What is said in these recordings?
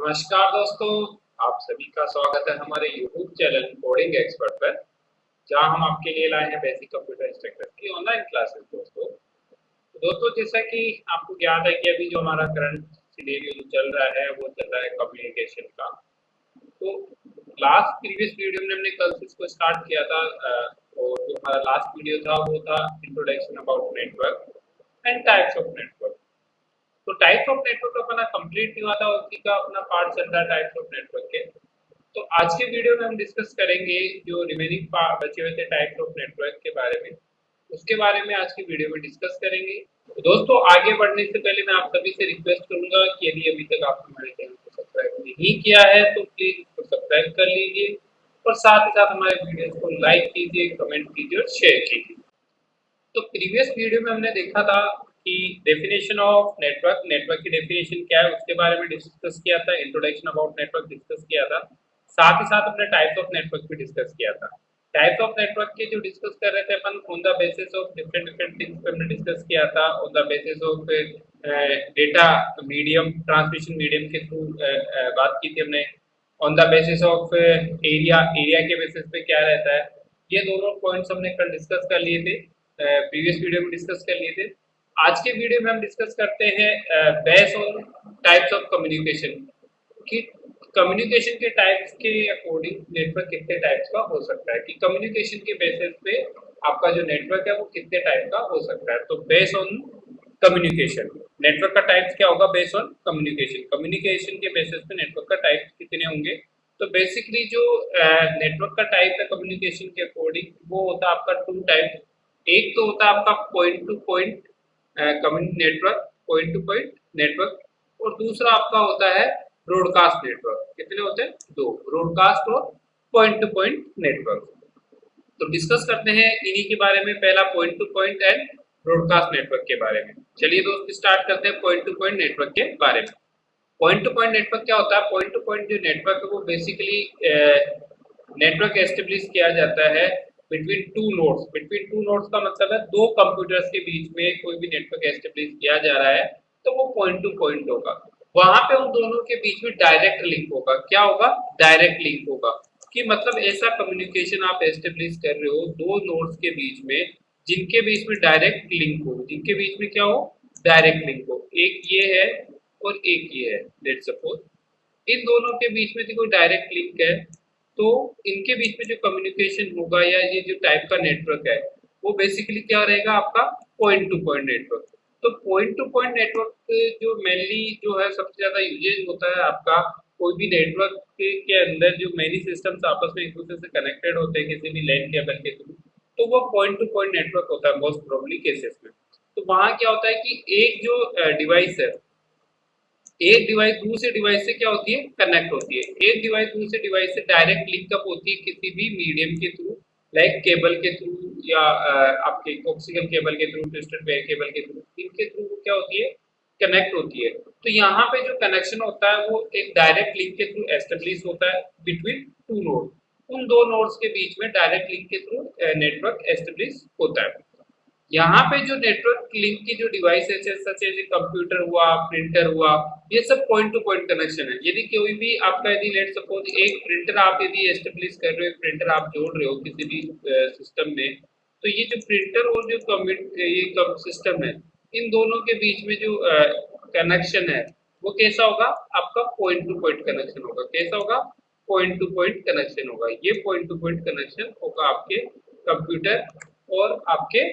नमस्कार दोस्तों, आप सभी का स्वागत है हमारे YouTube चैनल कोडिंग एक्सपर्ट पर, जहां हम आपके लिए लाए हैं बेसिक कंप्यूटर इंस्ट्रक्टर की ऑनलाइन क्लासेस। दोस्तों जैसा कि आपको याद है कि अभी जो हमारा करंट सिनेरियो जो चल रहा है वो चल रहा है कम्युनिकेशन का। तो लास्ट प्रीवियस वीडियो में हमने कल से इसको स्टार्ट किया था और जो हमारा लास्ट वीडियो था वो था introduction about network and types of network. तो टाइप्स ऑफ नेटवर्क अपना कंप्लीट नहीं हुआ था, उसी का अपना पार्ट चल रहा है टाइप्स ऑफ नेटवर्क के। तो आज के वीडियो में हम डिस्कस करेंगे जो रिमेनिंग बचे हुए थे टाइप्स ऑफ नेटवर्क के बारे में, उसके बारे में आज की वीडियो में डिस्कस करेंगे। तो दोस्तों आगे बढ़ने से पहले मैं आप सभी से रिक्वेस्ट करूंगा कि यदि अभी तक आपने हमारे चैनल को सब्सक्राइब नहीं किया है तो प्लीज इसको सब्सक्राइब कर लीजिए और साथ ही साथ हमारे वीडियो को लाइक कीजिए, कमेंट कीजिए और शेयर कीजिए। तो प्रीवियस वीडियो में हमने देखा था कि डेफिनेशन ऑफ नेटवर्क, नेटवर्क की डेफिनेशन क्या है उसके बारे में डिस्कस किया था, इंट्रोडक्शन अबाउट नेटवर्क डिस्कस किया था, साथ ही साथ हमने टाइप्स ऑफ नेटवर्क भी डिस्कस किया था। टाइप्स ऑफ नेटवर्क के जो डिस्कस कर रहे थे अपन on the basis of different different things पे हमने डिस्कस किया था, on the basis of data medium, transmission medium के थ्रू बात की थी हमने, on the basis of area, area के बेसिस पे क्या रहता है। ये दोनों पॉइंट्स हमने कल डिस्कस कर लिए थे, प्रीवियस वीडियो में डिस्कस कर लिए थे। आज के वीडियो में हम डिस्कस करते हैं base on types of communication कि कम्युनिकेशन के टाइप्स के अकॉर्डिंग नेटवर्क कितने टाइप्स का हो सकता है, कि कम्युनिकेशन के बेसिस पे आपका जो नेटवर्क है वो कितने टाइप का हो सकता है। तो बेस ऑन कम्युनिकेशन, नेटवर्क का टाइप्स क्या होगा, बेस ऑन कम्युनिकेशन, कम्युनिकेशन के बेसिस पे नेटवर्क का टाइप कितने होंगे। तो बेसिकली जो नेटवर्क का टाइप है कम्युनिकेशन के अकॉर्डिंग वो होता है आपका टू टाइप। एक तो होता है आपका point two point network, point two point network, और दूसरा आपका होता है ब्रॉडकास्ट नेटवर्क। कितने होते हैं? दो, ब्रॉडकास्ट और पॉइंट टू पॉइंट नेटवर्क। तो डिस्कस करते हैं इन्हीं के बारे में, पहला point two point and broadcast network के बारे में। चलिए दोस्त स्टार्ट करते हैं पॉइंट टू पॉइंट नेटवर्क के बारे में। पॉइंट टू पॉइंट नेटवर्क क्या होता है? पॉइंट टू पॉइंट जो नेटवर्क है वो बेसिकली नेटवर्क एस्टेब्लिश किया जाता है between two nodes. Between two nodes का मतलब है दो कंप्यूटर्स के बीच में कोई भी नेटवर्क एस्टेब्लिश किया जा रहा है तो वो पॉइंट टू पॉइंट होगा। वहां पे उन दोनों के बीच में डायरेक्ट लिंक होगा। क्या होगा? डायरेक्ट लिंक होगा, कि मतलब ऐसा कम्युनिकेशन आप एस्टेब्लिश कर रहे हो दो नोड्स के बीच में जिनके बीच में डायरेक्ट लिंक हो, जिनके बीच में क्या हो? डायरेक्ट लिंक हो। एक ये है और एक ये है, लेट्स सपोज इन दोनों के बीच में कोई डायरेक्ट लिंक है, तो इनके बीच में जो कम्युनिकेशन होगा या ये जो टाइप का नेटवर्क है वो बेसिकली क्या रहेगा? आपका पॉइंट टू पॉइंट नेटवर्क। तो पॉइंट टू पॉइंट नेटवर्क जो मेनली जो है सबसे ज्यादा यूजेज होता है आपका कोई भी नेटवर्क के अंदर जो मेनी सिस्टम्स आपस में एक दूसरे से कनेक्टेड होते हैं किसी भी लैन केबल के थ्रू, तो वो पॉइंट टू पॉइंट नेटवर्क होता है मोस्ट प्रोबेबली केसेस में। तो वहां क्या होता है कि एक जो डिवाइस है, एक डिवाइस दूसरे डिवाइस से क्या होती है? कनेक्ट होती है। एक डिवाइस दूसरे डिवाइस से डायरेक्ट लिंकअप होती है किसी भी मीडियम के थ्रू, लाइक केबल के थ्रू या आपके कोक्सियल केबल के थ्रू, ट्विस्टेड पेयर केबल के थ्रू, इनके थ्रू क्या होती है? कनेक्ट होती है। तो यहाँ पे जो कनेक्शन होता है वो एक डायरेक्ट लिंक के थ्रू एस्टेब्लिश होता है बिटवीन टू नोड। उन दो नोड्स के बीच में डायरेक्ट लिंक के थ्रू नेटवर्क एस्टेब्लिश होता है। यहाँ पे जो नेटवर्क लिंक की जो डिवाइस है सच एज कंप्यूटर हुआ, प्रिंटर हुआ, ये सब पॉइंट टू पॉइंट कनेक्शन है। यदि कोई भी आपका यदि लेट सपोज एक प्रिंटर आप यदि एस्टेब्लिश कर रहे हो, एक प्रिंटर आप जोड़ रहे हो किसी भी सिस्टम में, तो ये जो प्रिंटर और जो ये सिस्टम है इन दोनों के बीच में जो कनेक्शन है वो कैसा होगा? आपका पॉइंट टू पॉइंट कनेक्शन होगा। कैसा होगा? पॉइंट टू पॉइंट कनेक्शन होगा। ये पॉइंट टू पॉइंट कनेक्शन होगा आपके कंप्यूटर और आपके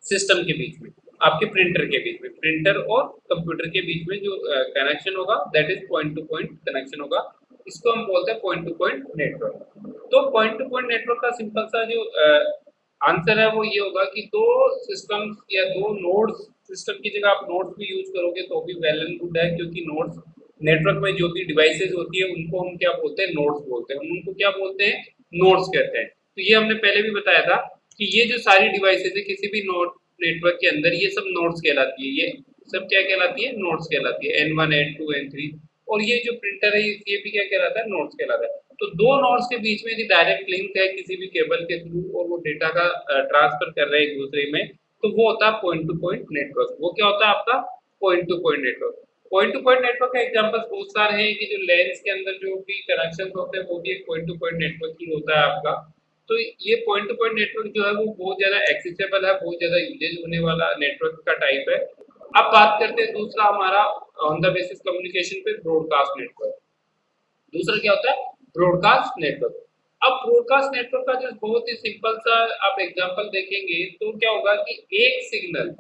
सिस्टम के बीच में, आपके प्रिंटर के बीच में, प्रिंटर और कंप्यूटर के बीच में जो कनेक्शन होगा that is point two point connection होगा। इसको हम बोलते हैं पॉइंट टू पॉइंट नेटवर्क। तो पॉइंट टू पॉइंट नेटवर्क का सिंपल सा जो आंसर है वो ये होगा कि दो सिस्टम्स या दो नोड्स, सिस्टम की जगह आप नोड्स भी यूज करोगे तो भी वेल एंड गुड है, क्योंकि नोड्स नेटवर्क में जो भी डिवाइसेस होती है उनको हम क्या बोलते हैं? नोड्स बोलते हैं। हम उनको क्या बोलते हैं? नोड्स कहते हैं। तो ये हमने पहले भी बताया था कि ये जो सारी डिवाइसेस है किसी भी नोड नेटवर्क के अंदर ये सब नोड्स कहलाती है। ये सब क्या कहलाती है? नोड्स कहलाती है। N1 N2 N3, और ये जो प्रिंटर है ये भी क्या कहलाता है? नोड्स कहलाता है। तो दो नोड्स के बीच में यदि डायरेक्ट लिंक है किसी भी केबल के थ्रू और वो डेटा का ट्रांसफर कर रहे हैं एक दूसरे में, तो वो होता है पॉइंट टू पॉइंट नेटवर्क। वो क्या होता है? आपका point two point network. Point two point network का एग्जांपल्स बहुत सारे हैं कि जो लेंस के अंदर जो भी कनेक्शन होते हैं वो भी एक पॉइंट टू पॉइंट नेटवर्क ही होता है आपका। तो ये पॉइंट टू पॉइंट नेटवर्क जो है वो बहुत ज्यादा एक्सेसिबल है, बहुत ज्यादा यूजेज होने वाला नेटवर्क का टाइप है। अब बात करते हैं दूसरा हमारा ऑन द बेसिस कम्युनिकेशन पे ब्रॉडकास्ट नेटवर्क। दूसरा क्या होता है? Broadcast network. अब ब्रॉडकास्ट नेटवर्क का जो बहुत ही सिंपल सा आप एग्जांपल देखेंगे तो क्या होगा कि एक सिग्नल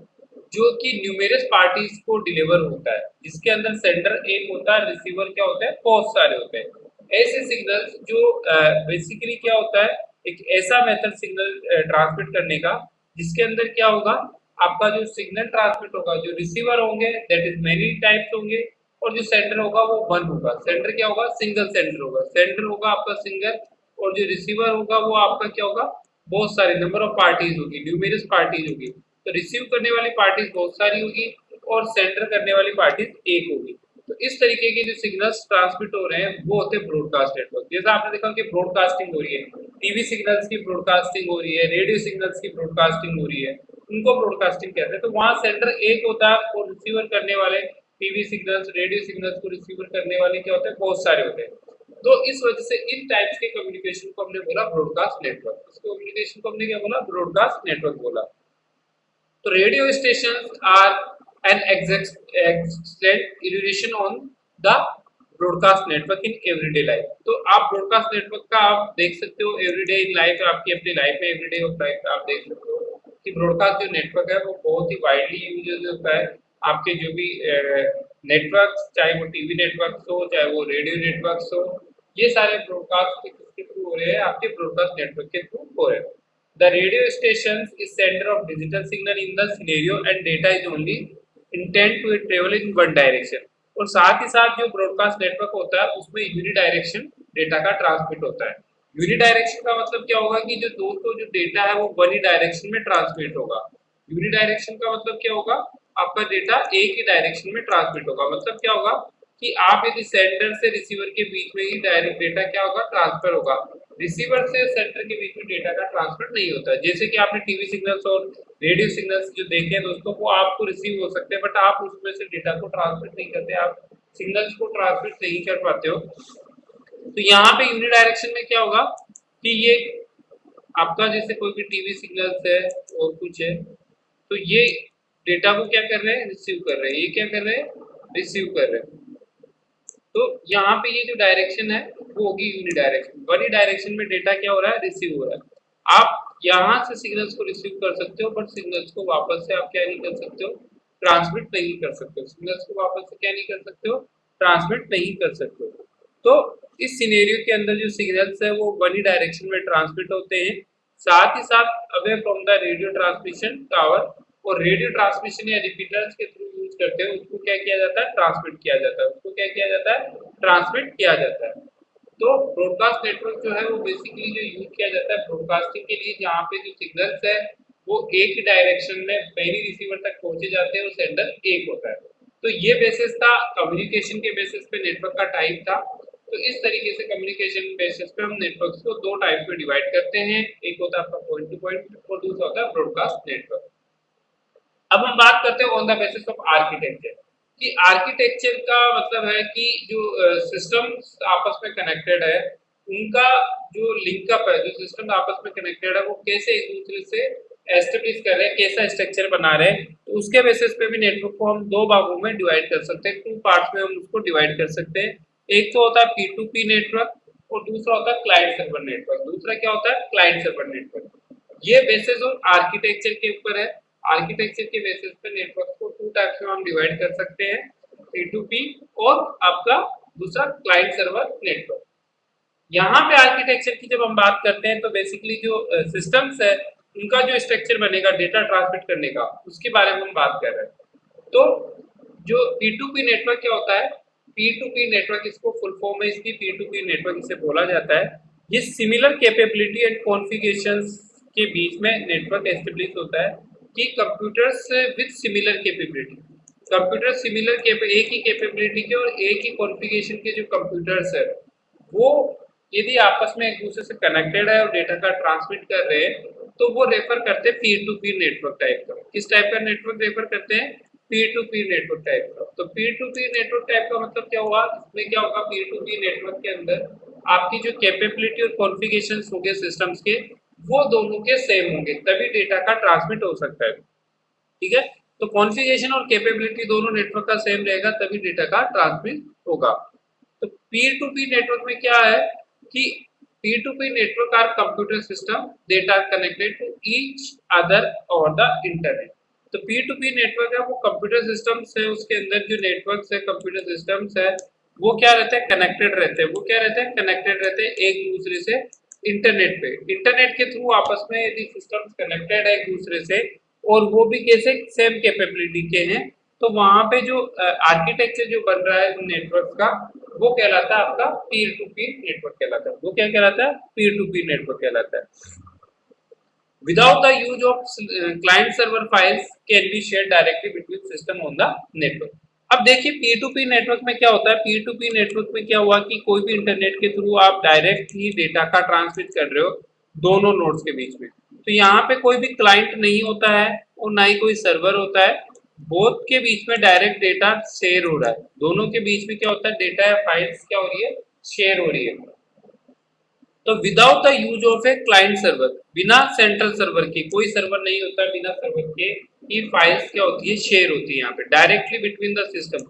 जो कि न्यूमेरस पार्टीज को डिलीवर होता है, जिसके अंदर सेंडर एक होता है, रिसीवर क्या होता है, बहुत सारे होते हैं। ऐसे सिग्नल्स जो बेसिकली क्या होता है, एक ऐसा मेथड सिग्नल ट्रांसमिट करने का जिसके अंदर क्या होगा, आपका जो सिग्नल ट्रांसमिट होगा, जो रिसीवर होंगे दैट इज मेनी टाइप्स होंगे, और जो सेंडर होगा वो वन होगा। सेंडर क्या होगा? सिंगल सेंडर होगा। सेंडर होगा आपका सिंगल, और जो रिसीवर होगा वो आपका क्या होगा? बहुत सारे नंबर ऑफ पार्टीज होगी, न्यूमेरस पार्टीज होगी। तो रिसीव करने वाली पार्टीज बहुत सारी होगी और सेंडर करने वाली पार्टीज एक होगी। तो इस तरीके के जो सिग्नल्स ट्रांसमिट हो रहे हैं वो होते हैं ब्रॉडकास्ट नेटवर्क। जैसा आपने देखा कि ब्रॉडकास्टिंग हो रही है, टीवी सिग्नल्स की ब्रॉडकास्टिंग हो रही है, रेडियो सिग्नल्स की ब्रॉडकास्टिंग हो रही है, उनको ब्रॉडकास्टिंग कहते हैं। तो वहां सेंडर एक होता है और रिसीवर करने वाले टीवी सिग्नल्स, रेडियो सिग्नल्स को रिसीवर करने वाले क्या होते हैं? बहुत सारे होते हैं। तो इस वजह से इन टाइप्स के कम्युनिकेशन को हमने बोला ब्रॉडकास्ट नेटवर्क। इस कम्युनिकेशन को हमने क्या बोला? ब्रॉडकास्ट नेटवर्क बोला। तो radio station are an excellent illustration on the broadcast network in everyday life. तो आप ब्रॉडकास्ट नेटवर्क का आप देख सकते हो एवरीडे इन लाइफ, आपकी अपनी लाइफ में एवरीडे ऑफ लाइफ आप देख सकते हो कि ब्रॉडकास्ट जो नेटवर्क है वो बहुत ही वाइडली यूज होता है। आपके जो भी नेटवर्क, चाहे वो टीवी नेटवर्क हो, चाहे वो रेडियो नेटवर्क हो, ये सारे ब्रॉडकास्ट किसके थ्रू हो रहे हैं? आपके ब्रॉडकास्ट नेटवर्क के थ्रू हो रहे हैं। The radio stations is center of digital signal in the scenario and data is only intent to travel in one direction। और साथ ही साथ जो ब्रॉडकास्ट नेटवर्क होता है उसमें यूनिडायरेक्शन डेटा का ट्रांसमिट होता है। यूनिडायरेक्शन का मतलब क्या होगा कि जो दोस्तों जो डेटा है वो वन ही डायरेक्शन में ट्रांसमिट होगा। यूनिडायरेक्शन का मतलब क्या होगा? आपका डेटा एक ही डायरेक्शन में ट्रांसमिट होगा। मतलब क्या होगा कि आप यदि सेंडर से रिसीवर के बीच में ही डायरेक्ट डेटा क्या होगा? ट्रांसफर होगा। रिसीवर से सेंडर के बीच में डेटा का ट्रांसफर नहीं होता। जैसे कि आपने टीवी सिग्नल्स और रेडियो सिग्नल्स जो देखे हैं दोस्तों, वो आपको रिसीव हो सकते हैं बट आप उसमें से डेटा को ट्रांसमिट नहीं करते, आप सिग्नल्स को ट्रांसमिट नहीं कर पाते हो। तो यहाँ पे यूनिडायरेक्शन में क्या होगा कि ये आपका जैसे कोई भी टीवी सिग्नल्स है और कुछ है, तो ये डेटा को क्या कर रहे हैं? रिसीव कर रहे हैं। ये क्या कर रहे हैं? रिसीव कर रहे हैं। तो यहाँ पे ये जो डायरेक्शन है वो होगी यूनिडायरेक्शन। वन ही डायरेक्शन में डेटा क्या हो रहा है? रिसीव हो रहा है। आप यहाँ से सिग्नल्स को रिसीव कर सकते हो बट सिग्नल्स को वापस से आप क्या नहीं कर सकते हो? ट्रांसमिट नहीं कर सकते हो। सिग्नल्स को वापस से क्या नहीं कर सकते हो? ट्रांसमिट नहीं कर सकते हो। तो इस सिनेरियो के अंदर जो सिग्नल्स है वो वन ही डायरेक्शन में ट्रांसमिट होते हैं, साथ ही साथ away from the radio transmission tower. और रेडियो ट्रांसमिशन या रिपीटर्स के थ्रू यूज करते हैं, उसको क्या किया जाता है? ट्रांसमिट किया जाता है। उसको क्या किया जाता है? ट्रांसमिट किया जाता है। तो ब्रॉडकास्ट नेटवर्क जो है वो बेसिकली जो यूज किया जाता है ब्रॉडकास्टिंग के लिए, जहाँ पे जो सिग्नल्स है वो एक ही डायरेक्शन में मेनी रिसीवर तक पहुंचे जाते हैं और सेंडर एक होता है। तो ये बेसिस था कम्युनिकेशन के बेसिस पे नेटवर्क का टाइप था। तो इस तरीके से कम्युनिकेशन बेसिस पे हम नेटवर्क्स को दो टाइप में डिवाइड करते हैं। एक होता है आपका पॉइंट टू पॉइंट और दूसरा होता है ब्रॉडकास्ट नेटवर्क। अब हम बात करते हैं on the basis of architecture कि आर्किटेक्चर का मतलब है कि जो सिस्टम्स आपस में कनेक्टेड है उनका जो लिंकअप है, जो सिस्टम आपस में कनेक्टेड है वो कैसे एक दूसरे से एस्टेब्लिश कर रहे हैं, कैसा स्ट्रक्चर बना रहे हैं। तो उसके बेसिस पे भी नेटवर्क को हम दो भागों में डिवाइड कर सकते हैं, टू पार्ट्स में हम उसको डिवाइड कर सकते हैं। एक तो होता है P2P नेटवर्क और दूसरा होता है क्लाइंट सर्वर नेटवर्क। दूसरा क्या होता है? Client server network. ये बेसिस ऑन आर्किटेक्चर के ऊपर है। आर्किटेक्चर के बेसिस पे नेटवर्क को टू टाइप्स में हम डिवाइड कर सकते हैं, P2P और आपका दूसरा क्लाइंट सर्वर नेटवर्क। यहाँ पे आर्किटेक्चर की जब हम बात करते हैं तो बेसिकली जो सिस्टम्स है उनका जो स्ट्रक्चर बनेगा डेटा ट्रांसमिट करने का, उसके बारे में हम बात कर रहे हैं। तो जो P2P नेटवर्क क्या होता है? P2P नेटवर्क, इसको फुल फॉर्म में इसकी P2P नेटवर्क इसे बोला जाता है। ये सिमिलर कैपेबिलिटी एंड कॉन्फ़िगरेशंस के बीच में नेटवर्क एस्टेब्लिश होता है कि computers with similar capability, computer similar एक ही कैपेबिलिटी के और एक ही कॉन्फ़िगरेशन के जो कंप्यूटर्स है वो यदि आपस में एक दूसरे से कनेक्टेड है और डेटा का ट्रांसमिट कर रहे हैं तो वो रेफर करते हैं P2P नेटवर्क टाइप का। किस टाइप का नेटवर्क रेफर करते हैं? पीर टू पीर नेटवर्क टाइप का। तो peer to peer network type का मतलब क्या हुआ, इसमें क्या होगा, पीर टू पीर नेटवर्क के अंदर आपकी जो कैपेबिलिटी और कॉन्फ़िगरेशन होंगे सिस्टम्स के, वो दोनों के सेम होंगे, तभी डेटा का ट्रांसमिट हो सकता है। ठीक है, तो कॉन्फ़िगरेशन और कैपेबिलिटी दोनों नेटवर्क का सेम रहेगा तभी डेटा का ट्रांसमिट होगा। तो पीर टू पीर नेटवर्क में क्या है कि peer to peer network are computer system that are connected to each other over the internet. तो पीर टू पीर नेटवर्क है वो कंप्यूटर सिस्टम्स है, उसके अंदर जो नेटवर्क्स है कंप्यूटर सिस्टम्स है वो क्या रहते हैं, कनेक्टेड रहते हैं। वो क्या रहते हैं, कनेक्टेड रहते हैं एक दूसरे से इंटरनेट पे। इंटरनेट के थ्रू आपस में यदि सिस्टम्स कनेक्टेड है एक दूसरे से और वो भी कैसे, सेम कैपेबिलिटी के हैं, तो वहां पे जो आर्किटेक्चर जो बन रहा है नेटवर्क का वो कहलाता है आपका पीर टू पीर नेटवर्क कहलाता है। वो क्या कहलाता है, पीर टू पीर नेटवर्क कहलाता है। Without the use of client server files can be shared directly between system on the network। अब देखिए पी टू पी नेटवर्क में क्या होता है, पी टू पी नेटवर्क में क्या हुआ कि कोई भी इंटरनेट के थ्रू आप डायरेक्ट ही डेटा का ट्रांसमिट कर रहे हो दोनों नोड्स के बीच में। तो यहाँ पे कोई भी क्लाइंट नहीं होता है और ना ही कोई सर्वर होता है, बोथ के बीच में डायरेक्ट डेटा शेयर हो रहा है। दोनों के बीच में क्या होता है, डेटा या फाइल्स क्या हो रही है, शेयर हो रही है। तो without the use of a client server, बिना सेंट्रल सर्वर के, कोई सर्वर नहीं होता बिना सर्वर के, ये फाइल्स क्या होती है, शेयर होती है यहाँ पे डायरेक्टली बिटवीन द सिस्टम।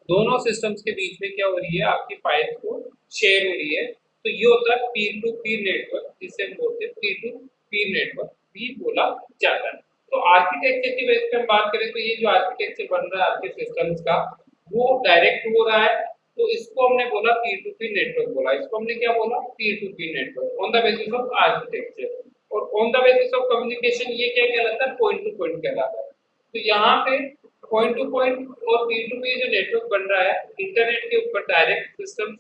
दोनों सिस्टम्स के बीच में क्या हो रही है, आपकी फाइल्स को शेयर हो रही है। तो ये होता है पीर टू पीर नेटवर्क, जिसे हम बोलते हैं पीर टू पीर नेटवर्क भी बोला जाता है। तो आर्किटेक्चर की बेस पे हम बात करें तो ये जो आर्किटेक्चर बन रहा है आपके सिस्टम्स का वो डायरेक्ट हो रहा है, तो इसको हमने बोला पीर टू पीर नेटवर्क बोला। इसको हमने क्या बोला, peer to peer network on the basis of architecture. और on the basis of communication ये क्या कहलाता है, पॉइंट टू पॉइंट कहलाता है। तो यहाँ पे पॉइंट टू पॉइंट और पीर टू पीर जो नेटवर्क बन रहा है इंटरनेट के ऊपर डायरेक्ट सिस्टम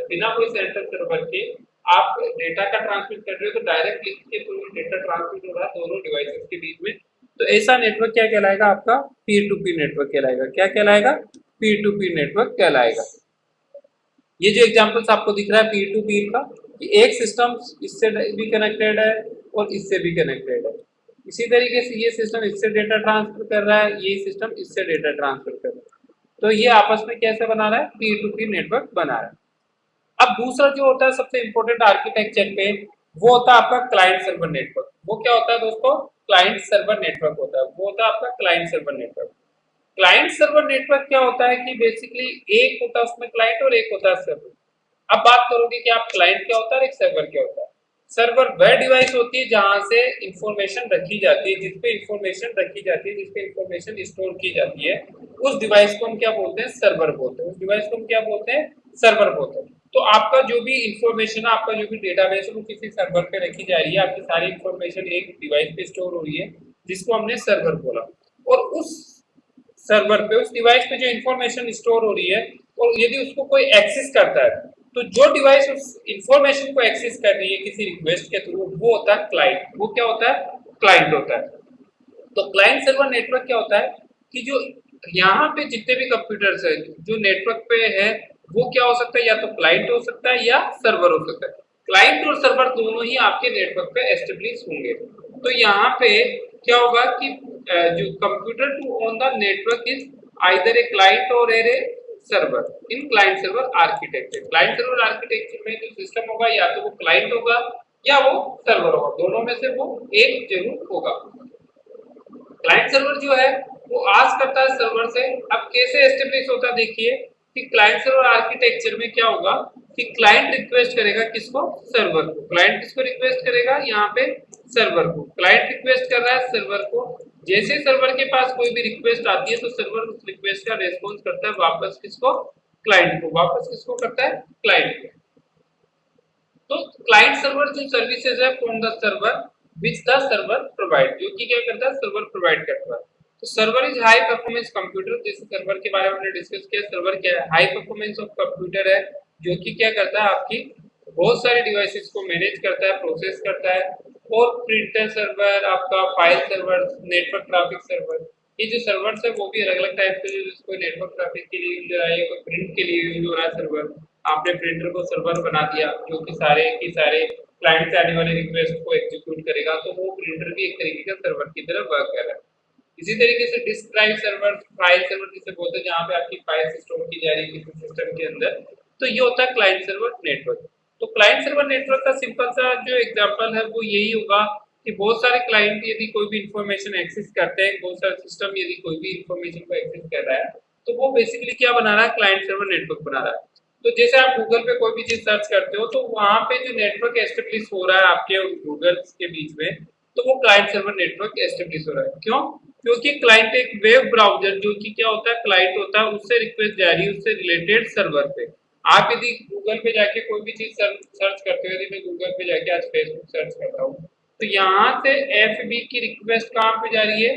बिना कोई सेंट्रल सर्वर के आप डेटा का ट्रांसमिट कर रहे हो, तो डायरेक्ट लिंक के थ्रू डेटा ट्रांसमिट हो रहा है दोनों डिवाइसेस के बीच में। तो ऐसा नेटवर्क क्या कहलाएगा, आपका पीर टू पीर नेटवर्क कहलाएगा। क्या कहलाएगा, पीर टू पीर नेटवर्क कहलाएगा। ये जो एग्जांपल्स आपको दिख रहा है पीर टू पीर का, कि एक सिस्टम इससे भी कनेक्टेड है और इससे भी कनेक्टेड है। इसी तरीके से ये सिस्टम इससे डेटा ट्रांसफर कर रहा है, ये सिस्टम इससे डेटा ट्रांसफर कर रहा है। तो ये आपस में कैसे बना रहा है, पीर टू पीर नेटवर्क बना रहा है। अब दूसरा जो होता है सबसे इंपॉर्टेंट आर्किटेक्चर पे, वो होता है आपका क्लाइंट सर्वर नेटवर्क। वो क्या होता है दोस्तों, क्लाइंट सर्वर नेटवर्क होता है। वो होता है आपका client server network. Client server network क्या होता है कि बेसिकली एक होता है उसमें क्लाइंट और एक होता है सर्वर। अब बात करोगे कि आप क्लाइंट क्या होता है और एक सर्वर क्या होता है। सर्वर वह डिवाइस होती है जहां से इंफॉर्मेशन रखी जाती है, जिसपे इंफॉर्मेशन रखी जाती है, जिसपे इंफॉर्मेशन स्टोर की जाती है, उस डिवाइस को हम क्या बोलते हैं, सर्वर बोलते हैं। उस डिवाइस को हम क्या बोलते हैं, सर्वर बोलते हैं। तो आपका जो भी इंफॉर्मेशन है, आपका जो भी डेटाबेस है, वो किसी सर्वर पे रखी जा रही है। आपकी सारी इंफॉर्मेशन एक डिवाइस पे स्टोर हो रही है, जिसको हमने सर्वर बोला। और उस सर्वर पे, उस डिवाइस पे जो इंफॉर्मेशन स्टोर हो रही है, और यदि उसको कोई एक्सेस करता है, तो जो डिवाइस उस इंफॉर्मेशन को एक्सेस कर रही है किसी रिक्वेस्ट के थ्रू, वो होता है क्लाइंट। वो क्या होता है, क्लाइंट होता है। तो क्लाइंट सर्वर नेटवर्क क्या होता है कि जो यहाँ पे जितने भी कंप्यूटर्स है जो नेटवर्क पे है, वो क्या हो सकता है, या तो क्लाइंट हो सकता है या सर्वर हो सकता है। क्लाइंट और सर्वर दोनों ही आपके नेटवर्क पे एस्टेब्लिश होंगे। तो यहाँ पे क्या होगा कि जो computer to on the network is either a client और a server in client server architecture. Client server architecture में जो सिस्टम होगा या तो वो क्लाइंट होगा या वो सर्वर होगा, दोनों में से वो एक जरूर होगा। क्लाइंट सर्वर जो है वो आस्क करता है सर्वर से। अब कैसे एस्टेब्लिश होता है, देखिए कि क्लाइंट सर्वर आर्किटेक्चर में क्या होगा कि क्लाइंट रिक्वेस्ट करेगा किसको, सर्वर को। क्लाइंट किसको रिक्वेस्ट करेगा, यहाँ पे सर्वर को। क्लाइंट रिक्वेस्ट कर रहा है सर्वर को। जैसे सर्वर के पास कोई भी रिक्वेस्ट आती है तो सर्वर उस रिक्वेस्ट का रेस्पॉन्स करता है वापस किसको, क्लाइंट को। वापस किसको करता है, क्लाइंट को। तो क्लाइंट सर्वर जो सर्विसेज है from the server which the server provide, जो कि क्या करता है, सर्वर प्रोवाइड करता है। तो server is high performance computer. जैसे सर्वर के बारे में हमने डिस्कस किया, सर्वर क्या है, हाई परफॉर्मेंस ऑफ कंप्यूटर है, जो कि क्या करता है, आपकी बहुत सारे डिवाइसेस को मैनेज करता है, प्रोसेस करता है। और प्रिंटर सर्वर, आपका file server, network traffic server, ये जो सर्वर्स है वो भी अलग अलग टाइप के, कोई नेटवर्क ट्रैफिक के लिए यूज हो रहा है, कोई प्रिंट के लिए यूज हो रहा है सर्वर। आपने प्रिंटर को सर्वर बना दिया जो कि सारे की सारे क्लाइंट से आने वाले रिक्वेस्ट को एग्जीक्यूट करेगा, तो वो प्रिंटर भी एक तरीके का सर्वर की तरह वर्क कर रहा है। इसी तरीके से disk drive server, file server जिसे बोलते हैं, जहाँ पे आपकी फाइल स्टोर की जा रही है किसी सिस्टम के अंदर, तो ये होता है क्लाइंट सर्वर नेटवर्क। तो क्लाइंट सर्वर नेटवर्क का सिंपल सा जो एग्जांपल है वो यही होगा कि बहुत सारे क्लाइंट यदि कोई भी इंफॉर्मेशन एक्सेस करते हैं, बहुत सारे सिस्टम यदि कोई भी इंफॉर्मेशन को एक्सेस कर रहा है, तो वो बेसिकली क्या बना रहा है, क्लाइंट सर्वर नेटवर्क बना रहा है। तो जैसे आप गूगल पे कोई भी चीज सर्च करते हो, तो वहां पे जो नेटवर्क एस्टेब्लिश हो रहा है आपके और गूगल के बीच में, तो वो क्लाइंट सर्वर नेटवर्क एस्टेब्लिश हो रहा है। क्यों? क्योंकि क्लाइंट एक वेब ब्राउजर जो कि क्या होता है, क्लाइंट होता है, उससे रिक्वेस्ट जा रही है उससे रिलेटेड सर्वर पे। आप यदि गूगल पे जाके कोई भी चीज सर्च करते हो, यदि मैं गूगल पे जाके आज फेसबुक सर्च करता हूँ, तो यहाँ से एफबी की रिक्वेस्ट कहाँ पे जा रही है,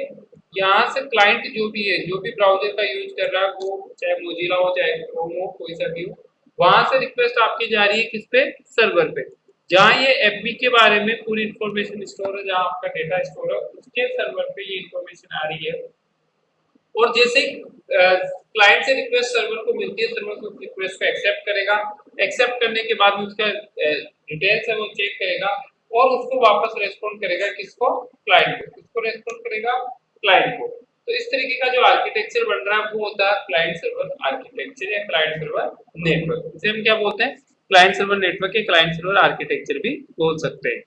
यहाँ से क्लाइंट जो भी है, जो भी ब्राउजर का यूज कर रहा है, वो चाहे मोजिला हो चाहे क्रोम हो, कोई सा भी हो, वहां से रिक्वेस्ट आपकी जा रही है किस पे, सर्वर पे, जहाँ ये एफबी के बारे में पूरी इंफॉर्मेशन स्टोर है, जहाँ आपका डेटा स्टोर है, उसके सर्वर पे ये इंफॉर्मेशन आ रही है। और जैसे क्लाइंट से रिक्वेस्ट सर्वर को मिलती है, सर्वर उस रिक्वेस्ट को एक्सेप्ट करेगा, एक्सेप्ट करने के बाद में उसका डिटेल्स है वो चेक करेगा और उसको वापस रेस्पॉन्ड करेगा, किसको, क्लाइंट को, किसको रेस्पॉन्ड करेगा, क्लाइंट को। तो इस तरीके का जो आर्किटेक्चर बन रहा है वो होता है क्लाइंट सर्वर आर्किटेक्चर या क्लाइंट सर्वर नेटवर्क। इसे हम क्या बोलते हैं, क्लाइंट सर्वर नेटवर्क या क्लाइंट सर्वर आर्किटेक्चर भी बोल सकते हैं।